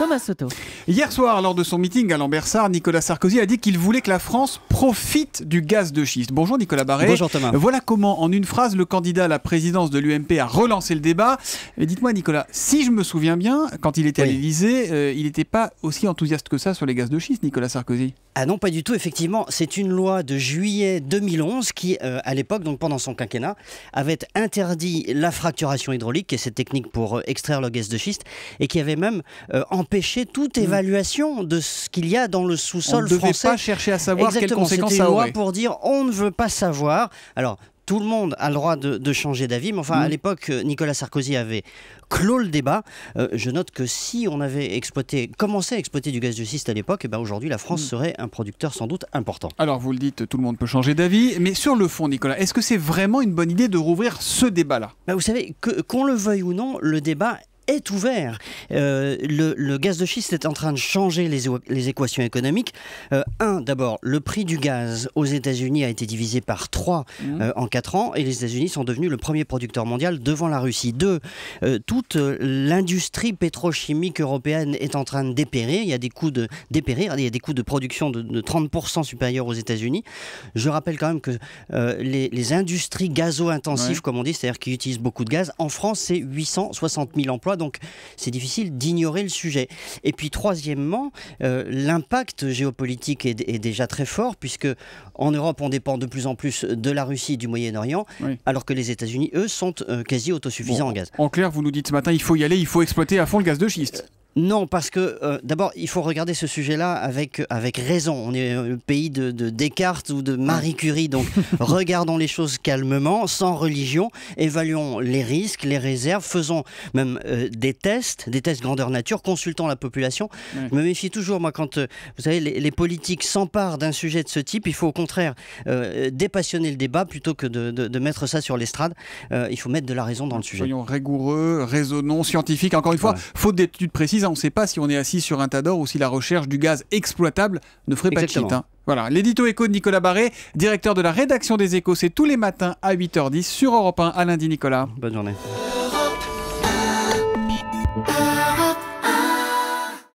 Thomas Soto. Hier soir, lors de son meeting à Lambersart, Nicolas Sarkozy a dit qu'il voulait que la France profite du gaz de schiste. Bonjour Nicolas Barré. Bonjour Thomas. Voilà comment, en une phrase, le candidat à la présidence de l'UMP a relancé le débat. Et dites-moi Nicolas, si je me souviens bien, quand il était à l'Élysée, il n'était pas aussi enthousiaste que ça sur les gaz de schiste, Nicolas Sarkozy. Ah non, pas du tout. Effectivement, c'est une loi de juillet 2011 qui, à l'époque, donc pendant son quinquennat, avait interdit la fracturation hydraulique, qui est cette technique pour extraire le gaz de schiste, et qui avait même empêché toute évaluation de ce qu'il y a dans le sous-sol français. On ne devait pas chercher à savoir quelles conséquences ça aurait. C'était une loi pour dire on ne veut pas savoir. Alors, tout le monde a le droit de changer d'avis, mais enfin, à l'époque, Nicolas Sarkozy avait clos le débat. Je note que si on avait commencé à exploiter du gaz de schiste à l'époque, aujourd'hui, la France serait un producteur sans doute important. Alors, vous le dites, tout le monde peut changer d'avis, mais sur le fond, Nicolas, est-ce que c'est vraiment une bonne idée de rouvrir ce débat-là ? Vous savez, qu'on le veuille ou non, le débat est ouvert. Le gaz de schiste est en train de changer les équations économiques. D'abord, le prix du gaz aux États-Unis a été divisé par 3 en 4 ans et les États-Unis sont devenus le premier producteur mondial devant la Russie. 2, toute l'industrie pétrochimique européenne est en train de dépérir. Il y a des coûts de production de 30% supérieurs aux États-Unis. Je rappelle quand même que les industries gazo-intensives, comme on dit, c'est-à-dire qui utilisent beaucoup de gaz, en France, c'est 860 000 emplois. Donc c'est difficile d'ignorer le sujet. Et puis troisièmement, l'impact géopolitique est déjà très fort, puisque en Europe on dépend de plus en plus de la Russie et du Moyen-Orient, alors que les États-Unis, eux, sont quasi autosuffisants en gaz. En clair, vous nous dites ce matin, il faut y aller, il faut exploiter à fond le gaz de schiste. Non, parce que d'abord, il faut regarder ce sujet-là avec raison. On est le pays de Descartes ou de Marie Curie, donc regardons les choses calmement, sans religion, évaluons les risques, les réserves, faisons même des tests grandeur nature, consultons la population. Je me méfie toujours, moi, quand vous savez, les politiques s'emparent d'un sujet de ce type, il faut au contraire dépassionner le débat plutôt que de mettre ça sur l'estrade. Il faut mettre de la raison dans le sujet. Soyons rigoureux, raisonnons, scientifiques. Encore une fois, faute d'études précises, on ne sait pas si on est assis sur un tas d'or ou si la recherche du gaz exploitable ne ferait pas de cheat. Voilà, l'édito écho de Nicolas Barré, directeur de la rédaction des Échos, c'est tous les matins à 8h10 sur Europe 1. À lundi Nicolas. Bonne journée.